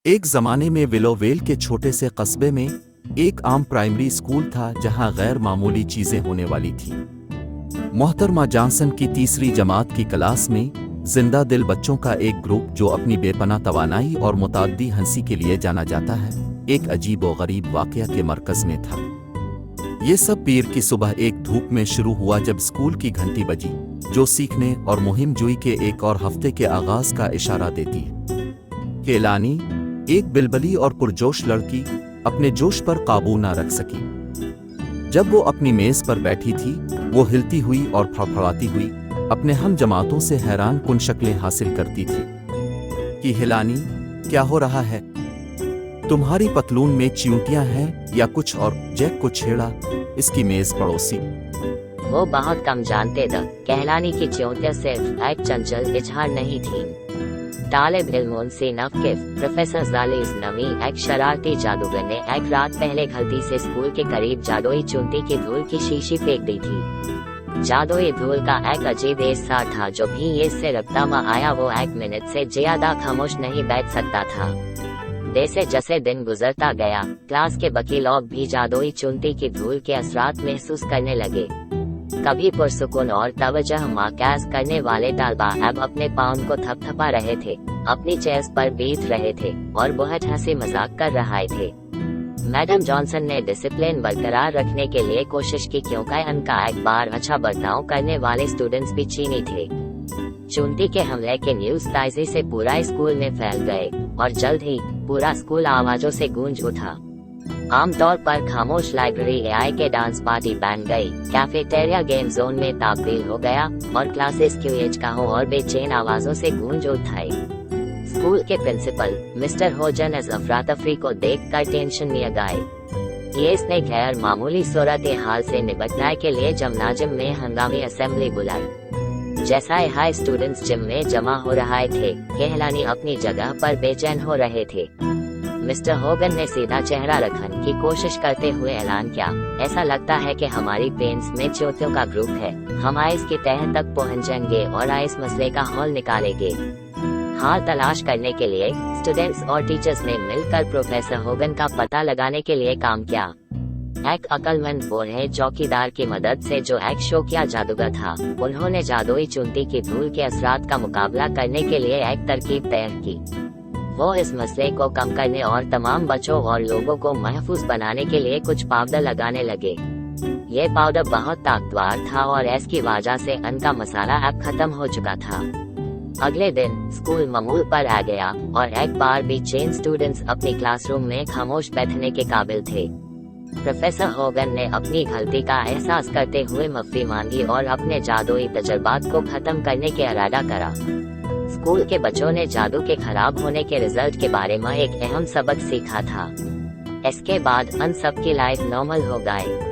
एक जमाने में विलोवेल के छोटे से कस्बे में एक आम प्राइमरी स्कूल था जहां गैर मामूली चीजें होने वाली थी। मोहतरमा जॉनसन की तीसरी जमात की क्लास में जिंदा दिल बच्चों का एक ग्रुप जो अपनी बेपनाह तवानाई और मुतअद्दी हंसी के लिए जाना जाता है, एक अजीब व गरीब वाकया के मरकज में था। ये सब पीर की सुबह एक धूप में शुरू हुआ जब स्कूल की घंटी बजी, जो सीखने और मुहिम जुई के एक और हफ्ते के आगाज का इशारा देती है। केलानी, एक बिलबली और पुरजोश लड़की, अपने जोश पर काबू न रख सकी। जब वो अपनी मेज पर बैठी थी, वो हिलती हुई और फड़फड़ाती हुई अपने हम जमातों से हैरान कुन शक्लें हासिल करती थी कि हिलानी, क्या हो रहा है? तुम्हारी पतलून में चियूटियां हैं या कुछ और? जैक को छेड़ा इसकी मेज पड़ोसी। वो बहुत कम जानते थे, कहलानी की चियूटियां सिर्फ एक चंचल इजहार नहीं थी। तालिब इल्मों से नवाकिफ प्रोफेसर जालिस नमी, एक शरारती जादूगर ने एक रात पहले गलती से स्कूल के करीब जादुई चूंटी की धूल की शीशी फेंक दी थी। जादुई धूल का एक अजीब एहसास था, जो भी ये से रब्ता में आया वो एक मिनट से ज्यादा खामोश नहीं बैठ सकता था। जैसे जैसे दिन गुजरता गया, क्लास के बाकी लोग भी जादुई चूंटी की धूल के असरात महसूस करने लगे। कभी पुरसुकून और तवज्जो मरकूज करने वाले तलबा अब अपने पाँव को थपथपा रहे थे, अपनी चेयर्स पर बैठ रहे थे और बहुत हंसी मजाक कर रहे थे। मैडम जॉनसन ने डिसिप्लिन बरकरार रखने के लिए कोशिश की, क्योंकि उनका एक बार अच्छा बर्ताव करने वाले स्टूडेंट्स भी चीनी थे। चूंटी के हमले के न्यूज़ तेजी से पूरा स्कूल में फैल गए और जल्द ही पूरा स्कूल आवाजों से गूंज उठा। आमतौर पर खामोश लाइब्रेरी एआई के डांस पार्टी बन गई, कैफेटेरिया गेम जोन में तब्दील हो गया और क्लासेस क्यूएच काहों और बेचैन आवाजों से गूंज उठाई। स्कूल के प्रिंसिपल मिस्टर होजन इस अफरा-तफरी को देखकर टेंशन में गए। ये इसने गैर मामूली सूरत हाल से निपटने के लिए जिम्नाजिम में हंगामी असेंबली बुलाई। जैसा हाई स्टूडेंट्स जिम में जमा हो रहे थे, कहलानी अपनी जगह पर बेचैन हो रहे थे। मिस्टर होगन ने सीधा चेहरा रखने की कोशिश करते हुए ऐलान किया, ऐसा लगता है कि हमारी पेंस में चोटियों का ग्रुप है। हम आइस की तह तक पहुंचेंगे और इस मसले का हल निकालेंगे। हाल तलाश करने के लिए स्टूडेंट्स और टीचर्स ने मिलकर प्रोफेसर होगन का पता लगाने के लिए काम किया। एक अक्लमंद बूढ़े चौकीदार की मदद से, जो एक शौकिया जादूगर था, उन्होंने जादुई चूंटी की धूल के असरात का मुकाबला करने के लिए एक तरकीब तैयार की। वो इस मसले को कम करने और तमाम बच्चों और लोगों को महफूज बनाने के लिए कुछ पाउडर लगाने लगे। ये पाउडर बहुत ताकतवर था और इसकी वजह से उनका मसाला अब खत्म हो चुका था। अगले दिन स्कूल मामूल पर आ गया और एक बार भी चेन स्टूडेंट्स अपनी क्लासरूम में खामोश बैठने के काबिल थे। प्रोफेसर होगन ने अपनी गलती का एहसास करते हुए माफी मांगी और अपने जादुई तजुर्बात को खत्म करने के इरादा करा। स्कूल के बच्चों ने जादू के खराब होने के रिजल्ट के बारे में एक अहम सबक सीखा था। इसके बाद उन सब की लाइफ नॉर्मल हो गई।